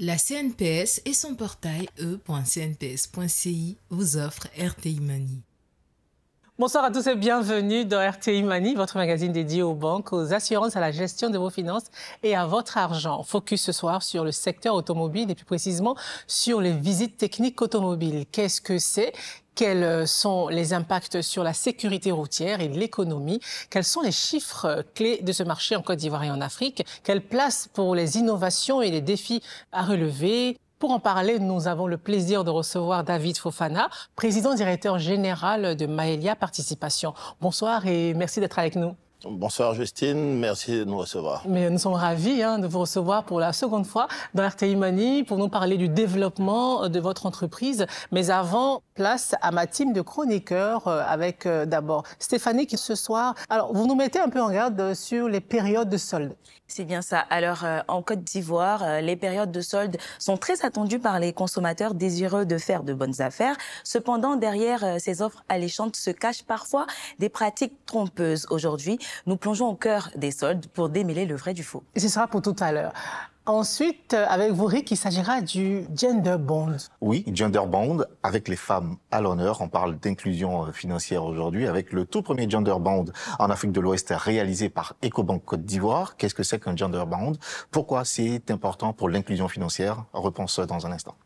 La CNPS et son portail e.cnps.ci vous offrent RTI Money. Bonsoir à tous et bienvenue dans RTI Money, votre magazine dédié aux banques, aux assurances, à la gestion de vos finances et à votre argent. Focus ce soir sur le secteur automobile et plus précisément sur les visites techniques automobiles. Qu'est-ce que c'est ? Quels sont les impacts sur la sécurité routière et l'économie? Quels sont les chiffres clés de ce marché en Côte d'Ivoire et en Afrique? Quelle place pour les innovations et les défis à relever? Pour en parler, nous avons le plaisir de recevoir David Fofana, président-directeur général de Maelia Participation. Bonsoir et merci d'être avec nous. Bonsoir Justine, merci de nous recevoir. Mais nous sommes ravis de vous recevoir pour la seconde fois dans RTI Money pour nous parler du développement de votre entreprise. Mais avant, place à ma team de chroniqueurs avec d'abord Stéphanie qui ce soir. Alors, vous nous mettez un peu en garde sur les périodes de solde. C'est bien ça. Alors, en Côte d'Ivoire, les périodes de solde sont très attendues par les consommateurs désireux de faire de bonnes affaires. Cependant, derrière ces offres alléchantes se cachent parfois des pratiques trompeuses. Aujourd'hui, nous plongeons au cœur des soldes pour démêler le vrai du faux. Et ce sera pour tout à l'heure. Ensuite, avec vous, Rick, il s'agira du gender bond. Oui, gender bond, avec les femmes à l'honneur. On parle d'inclusion financière aujourd'hui, avec le tout premier gender bond en Afrique de l'Ouest réalisé par Ecobank Côte d'Ivoire. Qu'est-ce que c'est qu'un gender bond? Pourquoi c'est important pour l'inclusion financière? Réponse dans un instant.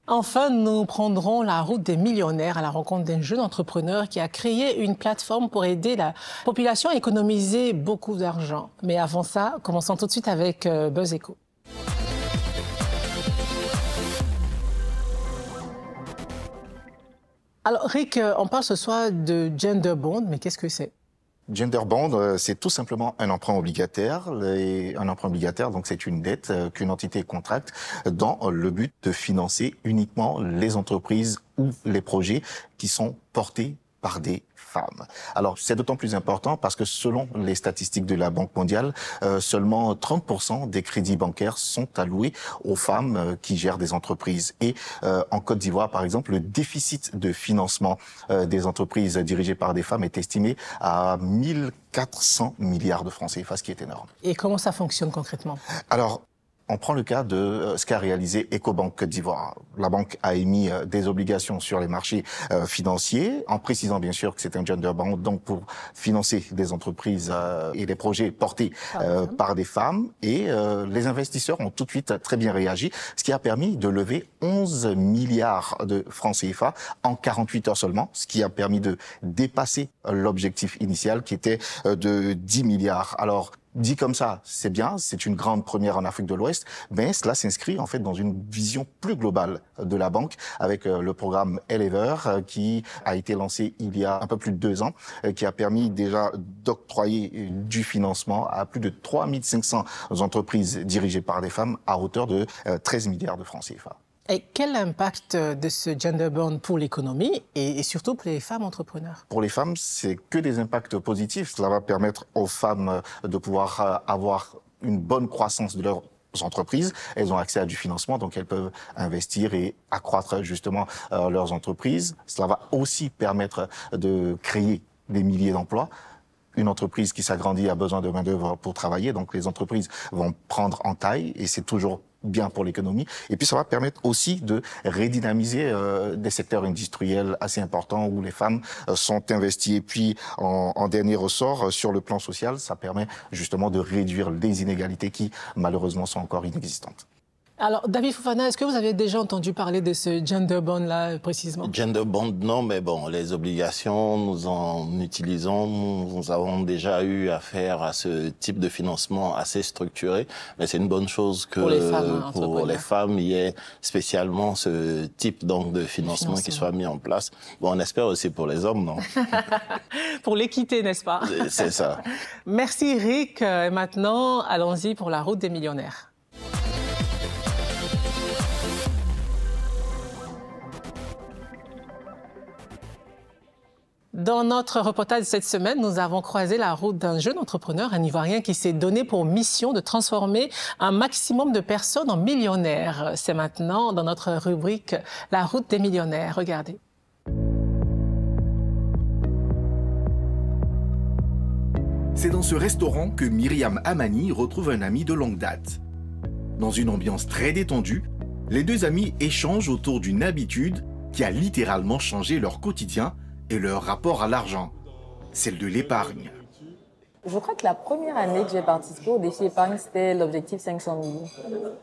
Enfin, nous prendrons la route des millionnaires à la rencontre d'un jeune entrepreneur qui a créé une plateforme pour aider la population à économiser beaucoup d'argent. Mais avant ça, commençons tout de suite avec Buzz Echo. Alors, Rick, on parle ce soir de gender bond, mais qu'est-ce que c'est? Gender bond, c'est tout simplement un emprunt obligataire. Un emprunt obligataire, donc c'est une dette qu'une entité contracte dans le but de financer uniquement les entreprises ou les projets qui sont portés par des femmes. Alors, c'est d'autant plus important parce que selon les statistiques de la Banque mondiale, seulement 30% des crédits bancaires sont alloués aux femmes qui gèrent des entreprises. Et en Côte d'Ivoire, par exemple, le déficit de financement des entreprises dirigées par des femmes est estimé à 1400 milliards de francs CFA, ce qui est énorme. Et comment ça fonctionne concrètement? Alors, on prend le cas de ce qu'a réalisé Ecobank Côte d'Ivoire. La banque a émis des obligations sur les marchés financiers, en précisant bien sûr que c'est un gender bond, donc pour financer des entreprises et des projets portés par des femmes. Et les investisseurs ont tout de suite très bien réagi, ce qui a permis de lever 11 milliards de francs CFA en 48 heures seulement, ce qui a permis de dépasser l'objectif initial qui était de 10 milliards. Alors, dit comme ça, c'est bien, c'est une grande première en Afrique de l'Ouest, mais cela s'inscrit en fait dans une vision plus globale de la banque avec le programme Elever qui a été lancé il y a un peu plus de 2 ans, qui a permis déjà d'octroyer du financement à plus de 3500 entreprises dirigées par des femmes à hauteur de 13 milliards de francs CFA. Et quel impact de ce gender bond pour l'économie et surtout pour les femmes entrepreneurs? Pour les femmes, c'est que des impacts positifs. Cela va permettre aux femmes de pouvoir avoir une bonne croissance de leur entreprises, elles ont accès à du financement, donc elles peuvent investir et accroître justement leurs entreprises. Cela va aussi permettre de créer des milliers d'emplois. Une entreprise qui s'agrandit a besoin de main-d'œuvre pour travailler, donc les entreprises vont prendre en taille et c'est toujours bien pour l'économie. Et puis ça va permettre aussi de redynamiser des secteurs industriels assez importants où les femmes sont investies. Et puis en dernier ressort, sur le plan social, ça permet justement de réduire les inégalités qui malheureusement sont encore inexistantes. Alors, David Fofana, est-ce que vous avez déjà entendu parler de ce gender bond-là, précisément? Gender bond, non, mais bon, les obligations, nous en utilisons. Nous avons déjà eu affaire à ce type de financement assez structuré. Mais c'est une bonne chose que pour les femmes, il y ait spécialement ce type donc, de financement qui soit mis en place. Bon, on espère aussi pour les hommes, non? Pour l'équité, n'est-ce pas? C'est ça. Merci, Rick. Et maintenant, allons-y pour la route des millionnaires. Dans notre reportage cette semaine, nous avons croisé la route d'un jeune entrepreneur, un Ivoirien qui s'est donné pour mission de transformer un maximum de personnes en millionnaires. C'est maintenant dans notre rubrique « La route des millionnaires ». Regardez. C'est dans ce restaurant que Myriam Amani retrouve un ami de longue date. Dans une ambiance très détendue, Les deux amis échangent autour d'une habitude qui a littéralement changé leur quotidien et leur rapport à l'argent, celle de l'épargne. Je crois que la première année que j'ai participé au défi épargne, c'était l'objectif 500 000.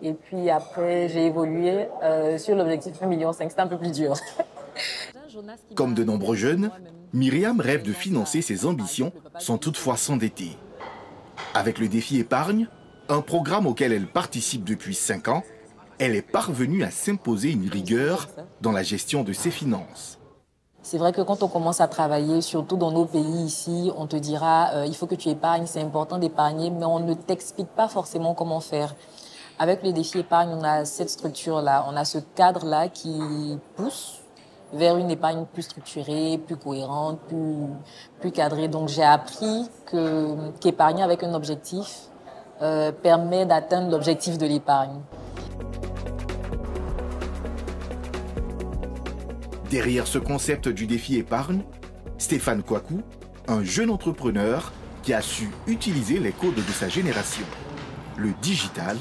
Et puis après, j'ai évolué sur l'objectif 1,5 million. C'était un peu plus dur. Comme de nombreux jeunes, Myriam rêve de financer ses ambitions sans toutefois s'endetter. Avec le défi épargne, un programme auquel elle participe depuis 5 ans, elle est parvenue à s'imposer une rigueur dans la gestion de ses finances. C'est vrai que quand on commence à travailler, surtout dans nos pays ici, on te dira il faut que tu épargnes, c'est important d'épargner, mais on ne t'explique pas forcément comment faire. Avec le défi épargne, on a cette structure-là, on a ce cadre-là qui pousse vers une épargne plus structurée, plus cohérente, plus cadrée. Donc j'ai appris qu'épargner avec un objectif permet d'atteindre l'objectif de l'épargne. Derrière ce concept du défi épargne, Stéphane Kouakou, un jeune entrepreneur qui a su utiliser les codes de sa génération, le digital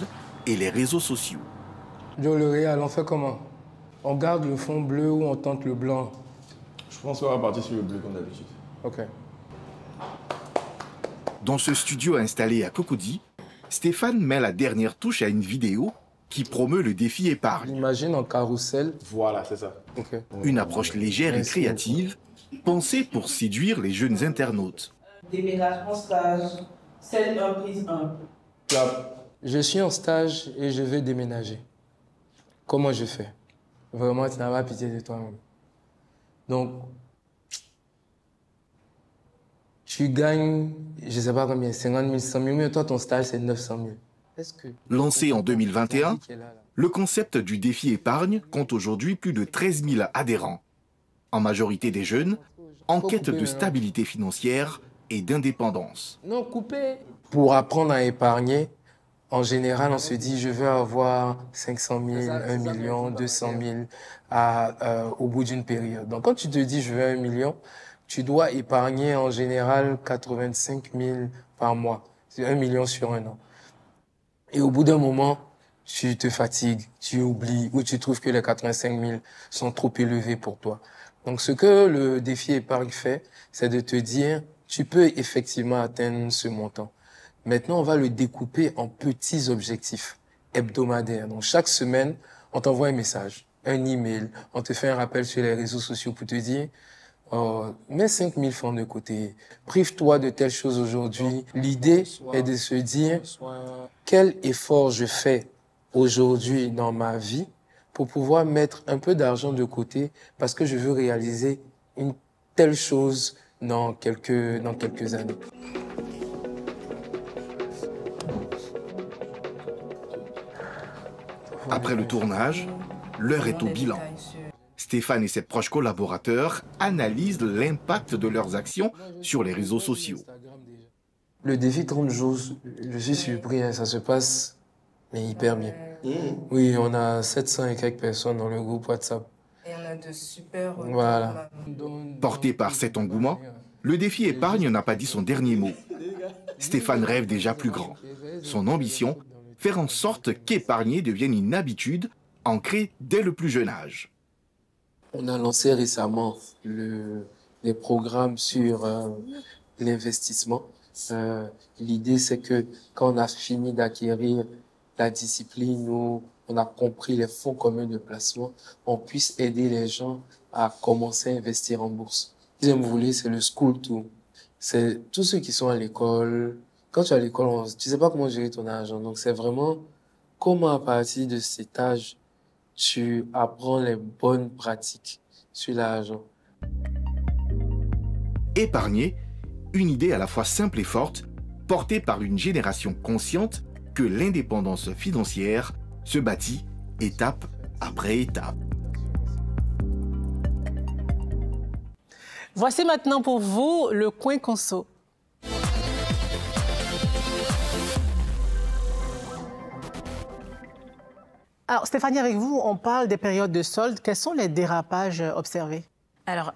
et les réseaux sociaux. Joe, le réel, on fait comment? On garde le fond bleu ou on tente le blanc? Je pense qu'on va partir sur le bleu comme d'habitude. Ok. Dans ce studio installé à Cocody, Stéphane met la dernière touche à une vidéo qui promeut le défi épargne. Imagine en carrousel. Voilà, c'est ça. Okay. Une approche légère et créative, pensée pour séduire les jeunes internautes. Déménagement stage, celle 1 prise 1. Je suis en stage et je vais déménager. Comment je fais? Vraiment, tu n'as pas pitié de toi-même. Donc, tu gagnes, je ne sais pas combien, 50 000, 100 000, mais toi, ton stage, c'est 900 000. Lancé en 2021, le concept du défi épargne compte aujourd'hui plus de 13 000 adhérents. En majorité des jeunes, en quête de stabilité financière et d'indépendance. Non, coupé. Pour apprendre à épargner, en général, on se dit je veux avoir 500 000, 1 million, 200 000 au bout d'une période. Donc quand tu te dis je veux 1 million, tu dois épargner en général 85 000 par mois. C'est 1 million sur un an. Et au bout d'un moment, tu te fatigues, tu oublies ou tu trouves que les 85 000 sont trop élevés pour toi. Donc ce que le défi épargne fait, c'est de te dire tu peux effectivement atteindre ce montant. Maintenant, on va le découper en petits objectifs hebdomadaires. Donc, chaque semaine, on t'envoie un message, un email, on te fait un rappel sur les réseaux sociaux pour te dire mets 5 000 francs de côté, prive-toi de telle chose aujourd'hui. L'idée est de se dire quel effort je fais aujourd'hui dans ma vie pour pouvoir mettre un peu d'argent de côté parce que je veux réaliser une telle chose dans quelques années. Après le tournage, l'heure est au bilan. Stéphane et ses proches collaborateurs analysent l'impact de leurs actions sur les réseaux sociaux. Le défi 30 jours, je suis surpris, ça se passe mais hyper bien. Oui, on a 700 et quelques personnes dans le groupe WhatsApp. Et on a de super... Voilà. Porté par cet engouement, le défi épargne n'a pas dit son dernier mot. Stéphane rêve déjà plus grand. Son ambition, faire en sorte qu'épargner devienne une habitude ancrée dès le plus jeune âge. On a lancé récemment les programmes sur l'investissement. L'idée, c'est que quand on a fini d'acquérir la discipline où on a compris les fonds communs de placement, on puisse aider les gens à commencer à investir en bourse. Si vous voulez, c'est le school tour. C'est tous ceux qui sont à l'école. Quand tu es à l'école, tu sais pas comment gérer ton argent. Donc, c'est vraiment comment, à partir de cet âge, tu apprends les bonnes pratiques sur l'argent. Épargner, une idée à la fois simple et forte, portée par une génération consciente que l'indépendance financière se bâtit étape après étape. Voici maintenant pour vous le coin conso. Alors, Stéphanie, avec vous, on parle des périodes de soldes. Quels sont les dérapages observés? Alors,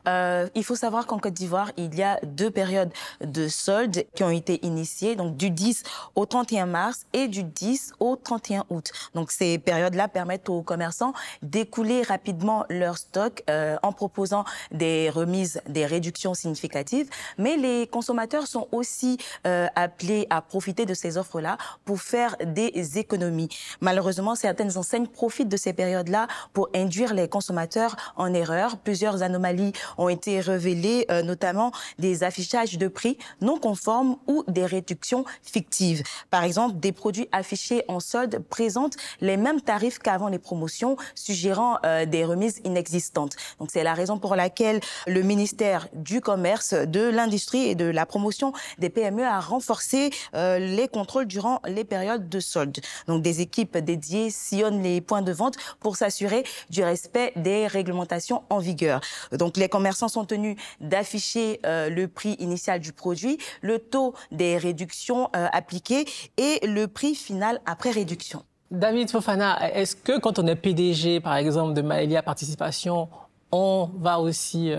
il faut savoir qu'en Côte d'Ivoire, il y a 2 périodes de soldes qui ont été initiées, donc du 10 au 31 mars et du 10 au 31 août. Donc, ces périodes-là permettent aux commerçants d'écouler rapidement leur stock en proposant des remises, des réductions significatives. Mais les consommateurs sont aussi appelés à profiter de ces offres-là pour faire des économies. Malheureusement, certaines enseignes profitent de ces périodes-là pour induire les consommateurs en erreur. Plusieurs anomalies ont été révélées, notamment des affichages de prix non conformes ou des réductions fictives. Par exemple, des produits affichés en solde présentent les mêmes tarifs qu'avant les promotions, suggérant des remises inexistantes. Donc, c'est la raison pour laquelle le ministère du Commerce, de l'Industrie et de la Promotion des PME a renforcé les contrôles durant les périodes de solde. Donc, des équipes dédiées sillonnent les points de vente pour s'assurer du respect des réglementations en vigueur. Donc, les commerçants sont tenus d'afficher le prix initial du produit, le taux des réductions appliquées et le prix final après réduction. David Fofana, est-ce que quand on est PDG, par exemple, de Maëlia Participation, on va aussi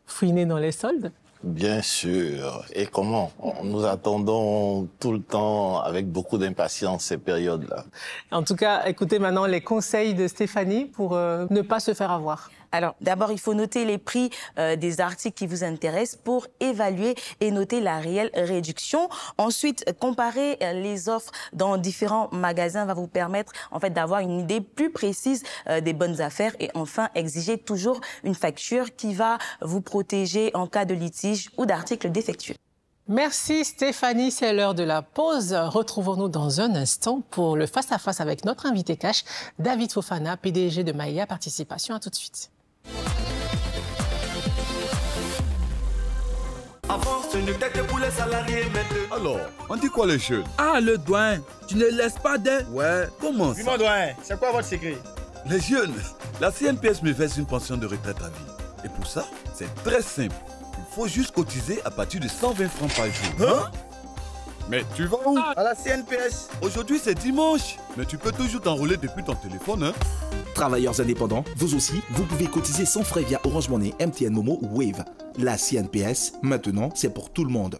fouiner dans les soldes? Bien sûr. Et comment? Nous attendons tout le temps avec beaucoup d'impatience ces périodes-là. En tout cas, écoutez maintenant les conseils de Stéphanie pour ne pas se faire avoir. Alors, d'abord, il faut noter les prix des articles qui vous intéressent pour évaluer et noter la réelle réduction. Ensuite, comparer les offres dans différents magasins va vous permettre, en fait, d'avoir une idée plus précise des bonnes affaires. Et enfin, exiger toujours une facture qui va vous protéger en cas de litige ou d'articles défectueux. Merci Stéphanie, c'est l'heure de la pause. Retrouvons-nous dans un instant pour le face-à-face avec notre invité cash, David Fofana, PDG de Maëlia Participation. À tout de suite. Avant, ce n'était que pour les salariés maintenant. Alors, on dit quoi les jeunes? Ah, le doyen, tu ne laisses pas de... Ouais, comment ça? Dis-moi doyen, c'est quoi votre secret? Les jeunes, la CNPS me verse une pension de retraite à vie. Et pour ça, c'est très simple. Il faut juste cotiser à partir de 120 francs par jour. Hein? Mais tu vas où? À la CNPS. Aujourd'hui, c'est dimanche. Mais tu peux toujours t'enrôler depuis ton téléphone, hein? Travailleurs indépendants, vous aussi, vous pouvez cotiser sans frais via Orange Money, MTN Momo ou Wave. La CNPS, maintenant, c'est pour tout le monde.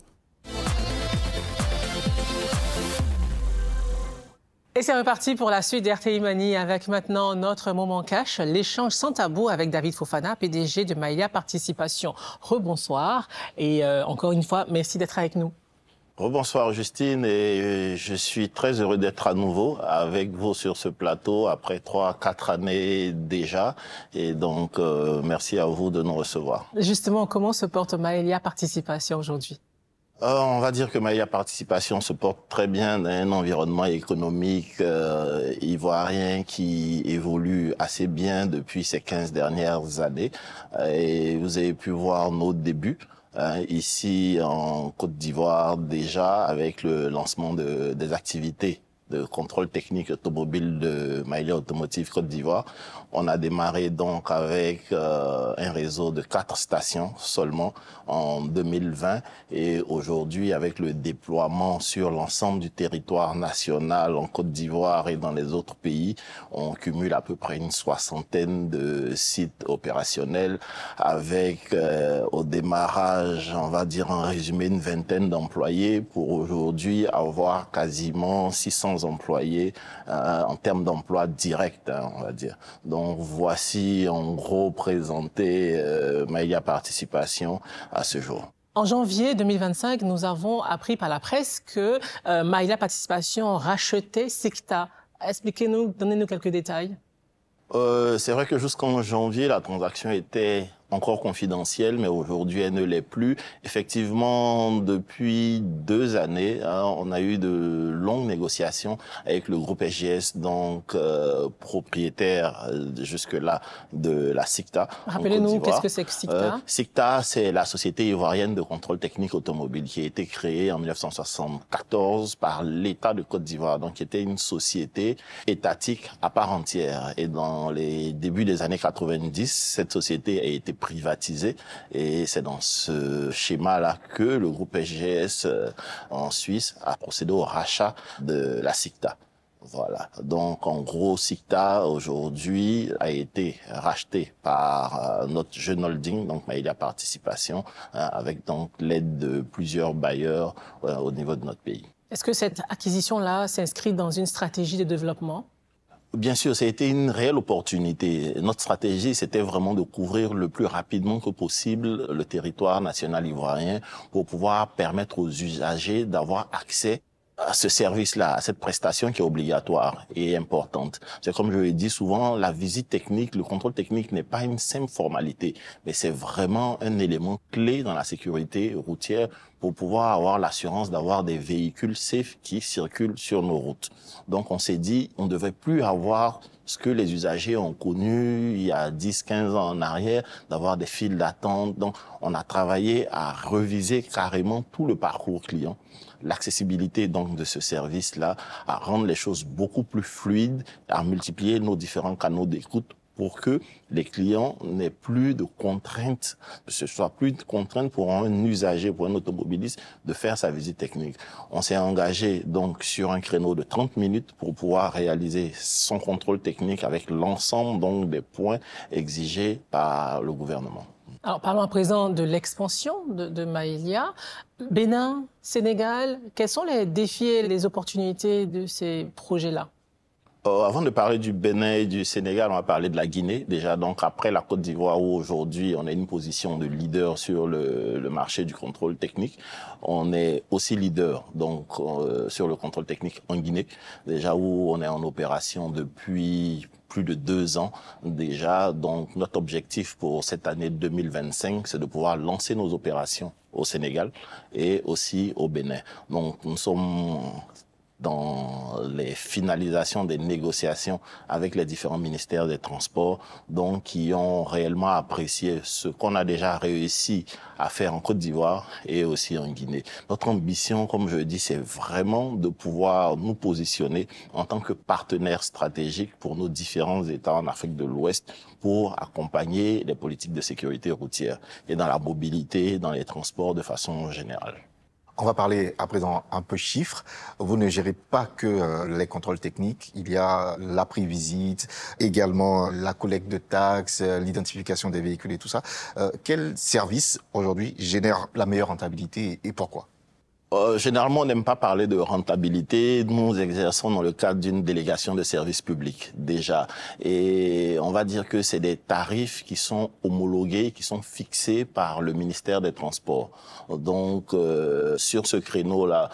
Et c'est reparti pour la suite d'RTI Money avec maintenant notre moment cash, l'échange sans tabou avec David Fofana, PDG de Maëlia Participation. Rebonsoir et encore une fois, merci d'être avec nous. Bonsoir Justine, et je suis très heureux d'être à nouveau avec vous sur ce plateau après 3-4 années déjà. Et donc, merci à vous de nous recevoir. Justement, comment se porte Maëlia Participation aujourd'hui? On va dire que Maëlia Participation se porte très bien dans un environnement économique ivoirien qui évolue assez bien depuis ces 15 dernières années. Et vous avez pu voir nos débuts. Ici en Côte d'Ivoire déjà avec le lancement des activités de contrôle technique automobile de Maëlia Automotive Côte d'Ivoire. On a démarré donc avec un réseau de 4 stations seulement en 2020 et aujourd'hui avec le déploiement sur l'ensemble du territoire national en Côte d'Ivoire et dans les autres pays, on cumule à peu près une 60aine de sites opérationnels avec au démarrage, on va dire en résumé, une 20aine d'employés pour aujourd'hui avoir quasiment 600 employés en termes d'emploi direct, on va dire. Donc voici en gros présenté Maëlia Participation à ce jour. En janvier 2025, nous avons appris par la presse que Maëlia Participation rachetait Sicta. Expliquez-nous, donnez-nous quelques détails. C'est vrai que jusqu'en janvier, la transaction était encore confidentielle, mais aujourd'hui, elle ne l'est plus. Effectivement, depuis 2 années, on a eu de longues négociations avec le groupe SGS, donc propriétaire jusque-là de la Sicta. Rappelez-nous, qu'est-ce que c'est que Sicta? Sicta, c'est la société ivoirienne de contrôle technique automobile qui a été créée en 1974 par l'État de Côte d'Ivoire, donc qui était une société étatique à part entière. Et dans les débuts des années 90, cette société a été privatisée et c'est dans ce schéma-là que le groupe SGS en Suisse a procédé au rachat de la Sicta. Voilà. Donc, en gros, Sicta, aujourd'hui, a été racheté par notre jeune holding, donc Maïlia Participation, avec donc l'aide de plusieurs bailleurs au niveau de notre pays. Est-ce que cette acquisition-là s'inscrit dans une stratégie de développement? Bien sûr, ça a été une réelle opportunité. Notre stratégie, c'était vraiment de couvrir le plus rapidement que possible le territoire national ivoirien pour pouvoir permettre aux usagers d'avoir accès à ce service-là, à cette prestation qui est obligatoire et importante. C'est comme je l'ai dit souvent, la visite technique, le contrôle technique n'est pas une simple formalité, mais c'est vraiment un élément clé dans la sécurité routière pour pouvoir avoir l'assurance d'avoir des véhicules safe qui circulent sur nos routes. Donc on s'est dit, on ne devait plus avoir ce que les usagers ont connu il y a 10-15 ans en arrière, d'avoir des files d'attente. Donc on a travaillé à reviser carrément tout le parcours client, l'accessibilité donc de ce service-là, à rendre les choses beaucoup plus fluides, à multiplier nos différents canaux d'écoute pour que les clients n'aient plus de contraintes, que ce soit plus de contraintes pour un usager, pour un automobiliste, de faire sa visite technique. On s'est engagé donc sur un créneau de 30 minutes pour pouvoir réaliser son contrôle technique avec l'ensemble donc des points exigés par le gouvernement. Alors, parlons à présent de l'expansion de Maïlia. Bénin, Sénégal, quels sont les défis et les opportunités de ces projets-là? Avant de parler du Bénin et du Sénégal, on va parler de la Guinée. Déjà, donc après la Côte d'Ivoire, où aujourd'hui on a une position de leader sur le marché du contrôle technique, on est aussi leader donc sur le contrôle technique en Guinée. Déjà où on est en opération depuis plus de 2 ans déjà. Donc notre objectif pour cette année 2025, c'est de pouvoir lancer nos opérations au Sénégal et aussi au Bénin. Donc nous sommes dans les finalisations des négociations avec les différents ministères des Transports, donc qui ont réellement apprécié ce qu'on a déjà réussi à faire en Côte d'Ivoire et aussi en Guinée. Notre ambition, comme je le dis, c'est vraiment de pouvoir nous positionner en tant que partenaire stratégique pour nos différents États en Afrique de l'Ouest pour accompagner les politiques de sécurité routière et dans la mobilité, dans les transports de façon générale. On va parler à présent un peu chiffres. Vous ne gérez pas que les contrôles techniques. Il y a la pré-visite, également la collecte de taxes, l'identification des véhicules et tout ça. Quel service aujourd'hui génère la meilleure rentabilité et pourquoi ? Généralement, on n'aime pas parler de rentabilité. Nous exerçons dans le cadre d'une délégation de services publics, déjà. Et on va dire que c'est des tarifs qui sont homologués, qui sont fixés par le ministère des Transports. Donc, sur ce créneau-là,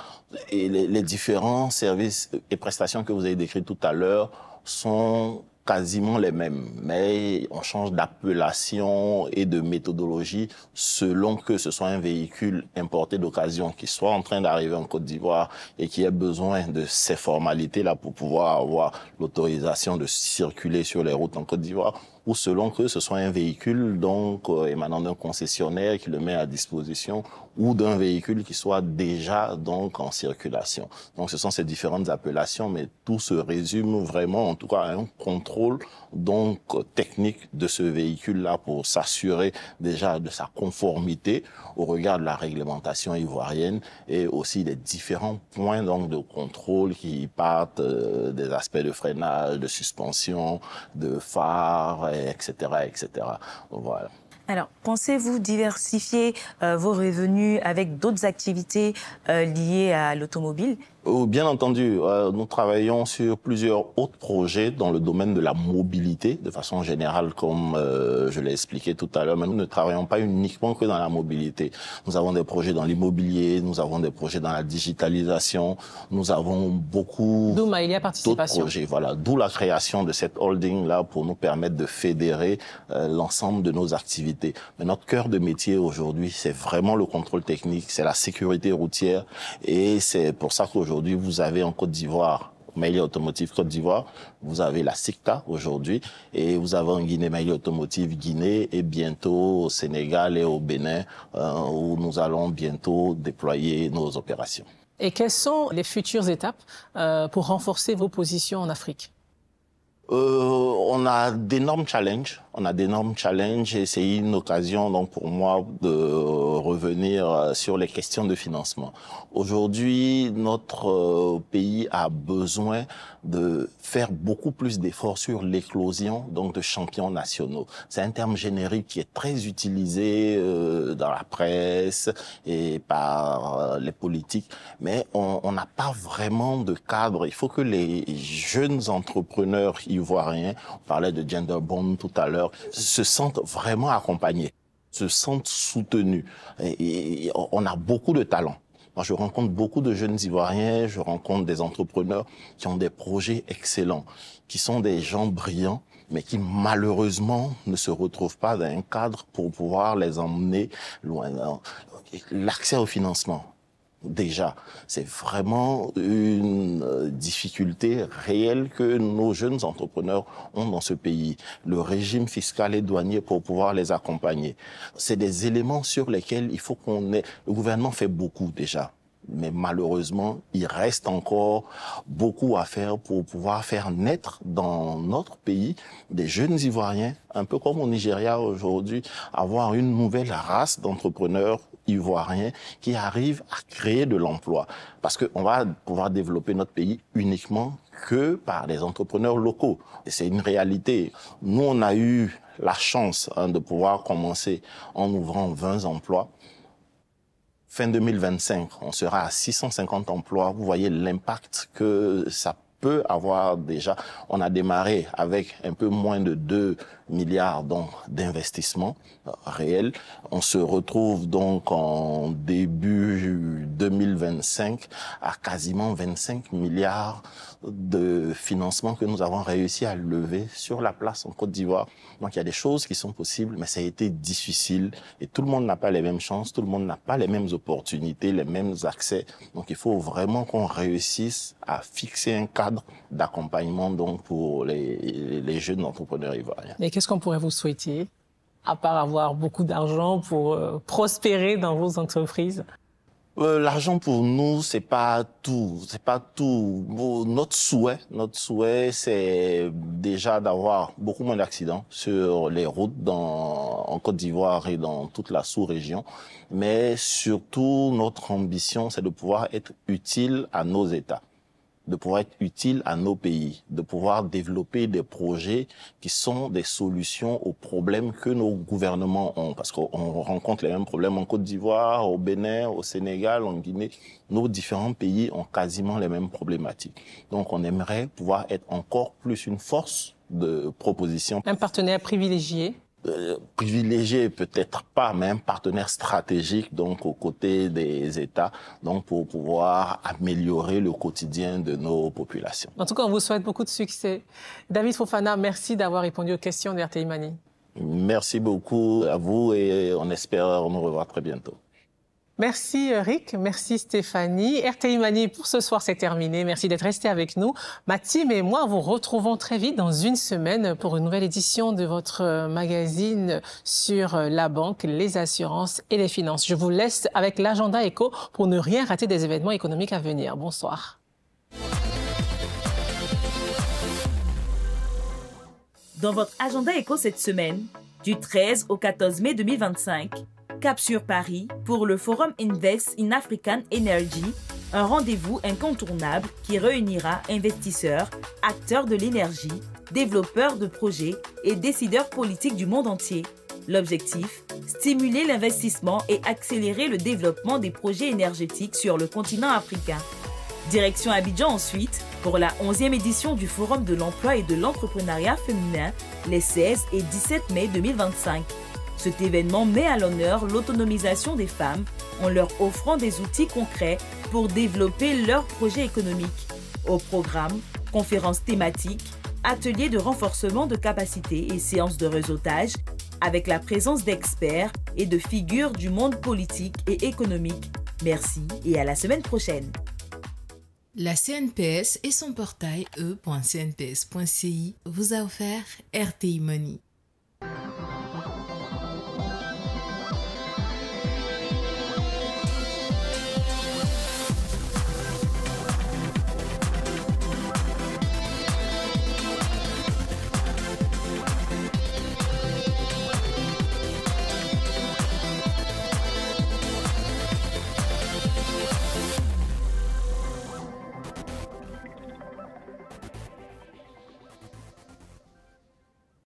et les différents services et prestations que vous avez décrits tout à l'heure sont quasiment les mêmes, mais on change d'appellation et de méthodologie selon que ce soit un véhicule importé d'occasion qui soit en train d'arriver en Côte d'Ivoire et qui ait besoin de ces formalités-là pour pouvoir avoir l'autorisation de circuler sur les routes en Côte d'Ivoire, ou selon que ce soit un véhicule donc émanant d'un concessionnaire qui le met à disposition ou d'un véhicule qui soit déjà donc en circulation. Donc ce sont ces différentes appellations, mais tout se résume vraiment en tout cas à un contrôle donc technique de ce véhicule-là pour s'assurer déjà de sa conformité au regard de la réglementation ivoirienne et aussi des différents points donc de contrôle qui partent des aspects de freinage, de suspension, de phare, etc., etc. Voilà. Alors, pensez-vous diversifier vos revenus avec d'autres activités liées à l'automobile ? Bien entendu, nous travaillons sur plusieurs autres projets dans le domaine de la mobilité, de façon générale, comme je l'ai expliqué tout à l'heure, mais nous ne travaillons pas uniquement que dans la mobilité. Nous avons des projets dans l'immobilier, nous avons des projets dans la digitalisation, nous avons beaucoup d'autres projets. Voilà, d'où la création de cette holding-là pour nous permettre de fédérer l'ensemble de nos activités. Mais notre cœur de métier aujourd'hui, c'est vraiment le contrôle technique, c'est la sécurité routière, et c'est pour ça qu'aujourd'hui, vous avez en Côte d'Ivoire, Maïlia Automotive Côte d'Ivoire, vous avez la Sicta aujourd'hui, et vous avez en Guinée Maïlia Automotive Guinée, et bientôt au Sénégal et au Bénin, où nous allons bientôt déployer nos opérations. Et quelles sont les futures étapes pour renforcer vos positions en Afrique ? On a d'énormes challenges On a d'énormes challenges et c'est une occasion donc pour moi de revenir sur les questions de financement. Aujourd'hui, notre pays a besoin de faire beaucoup plus d'efforts sur l'éclosion donc de champions nationaux. C'est un terme générique qui est très utilisé dans la presse et par les politiques, mais on n'a pas vraiment de cadre. Il faut que les jeunes entrepreneurs ivoiriens, on parlait de gender bond tout à l'heure, se sentent vraiment accompagnés, se sentent soutenus. Et on a beaucoup de talent. Moi, je rencontre beaucoup de jeunes Ivoiriens, je rencontre des entrepreneurs qui ont des projets excellents, qui sont des gens brillants, mais qui malheureusement ne se retrouvent pas dans un cadre pour pouvoir les emmener loin. L'accès au financement. Déjà, c'est vraiment une difficulté réelle que nos jeunes entrepreneurs ont dans ce pays. Le régime fiscal et douanier pour pouvoir les accompagner. C'est des éléments sur lesquels il faut qu'on ait... Le gouvernement fait beaucoup déjà. Mais malheureusement, il reste encore beaucoup à faire pour pouvoir faire naître dans notre pays des jeunes Ivoiriens, un peu comme au Nigeria aujourd'hui, avoir une nouvelle race d'entrepreneurs ivoiriens qui arrivent à créer de l'emploi. Parce qu'on va pouvoir développer notre pays uniquement que par des entrepreneurs locaux. Et c'est une réalité. Nous, on a eu la chance de pouvoir commencer en ouvrant 20 emplois. Fin 2025, on sera à 650 emplois. Vous voyez l'impact que ça peut avoir déjà. On a démarré avec un peu moins de 2 milliards d'investissements réels. On se retrouve donc en début 2025 à quasiment 25 milliards de financement que nous avons réussi à lever sur la place en Côte d'Ivoire. Donc il y a des choses qui sont possibles, mais ça a été difficile et tout le monde n'a pas les mêmes chances, tout le monde n'a pas les mêmes opportunités, les mêmes accès. Donc il faut vraiment qu'on réussisse à fixer un cadre d'accompagnement donc pour les jeunes entrepreneurs ivoiriens. Et qu'est-ce qu'on pourrait vous souhaiter, à part avoir beaucoup d'argent pour prospérer dans vos entreprises? L'argent pour nous, c'est pas tout. C'est pas tout. Notre souhait, c'est déjà d'avoir beaucoup moins d'accidents sur les routes en Côte d'Ivoire et dans toute la sous-région. Mais surtout, notre ambition, c'est de pouvoir être utile à nos États, de pouvoir être utile à nos pays, de pouvoir développer des projets qui sont des solutions aux problèmes que nos gouvernements ont. Parce qu'on rencontre les mêmes problèmes en Côte d'Ivoire, au Bénin, au Sénégal, en Guinée. Nos différents pays ont quasiment les mêmes problématiques. Donc on aimerait pouvoir être encore plus une force de proposition. Un partenaire privilégié? Privilégié peut-être pas, mais un partenaire stratégique donc aux côtés des États, donc pour pouvoir améliorer le quotidien de nos populations. En tout cas, on vous souhaite beaucoup de succès. David Fofana, merci d'avoir répondu aux questions d'RTI Mani. Merci beaucoup à vous et on espère nous revoir très bientôt. Merci Rick, merci Stéphanie. RTI Mani pour ce soir c'est terminé. Merci d'être resté avec nous. Ma team et moi vous retrouvons très vite dans une semaine pour une nouvelle édition de votre magazine sur la banque, les assurances et les finances. Je vous laisse avec l'agenda éco pour ne rien rater des événements économiques à venir. Bonsoir. Dans votre agenda éco cette semaine, du 13 au 14 mai 2025, cap sur Paris pour le Forum Invest in African Energy, un rendez-vous incontournable qui réunira investisseurs, acteurs de l'énergie, développeurs de projets et décideurs politiques du monde entier. L'objectif, stimuler l'investissement et accélérer le développement des projets énergétiques sur le continent africain. Direction Abidjan ensuite pour la 11e édition du Forum de l'emploi et de l'entrepreneuriat féminin les 16 et 17 mai 2025. Cet événement met à l'honneur l'autonomisation des femmes en leur offrant des outils concrets pour développer leurs projets économiques. Au programme, conférences thématiques, ateliers de renforcement de capacités et séances de réseautage avec la présence d'experts et de figures du monde politique et économique. Merci et à la semaine prochaine. La CNPS et son portail e.cnps.ci vous a offert RTI Money.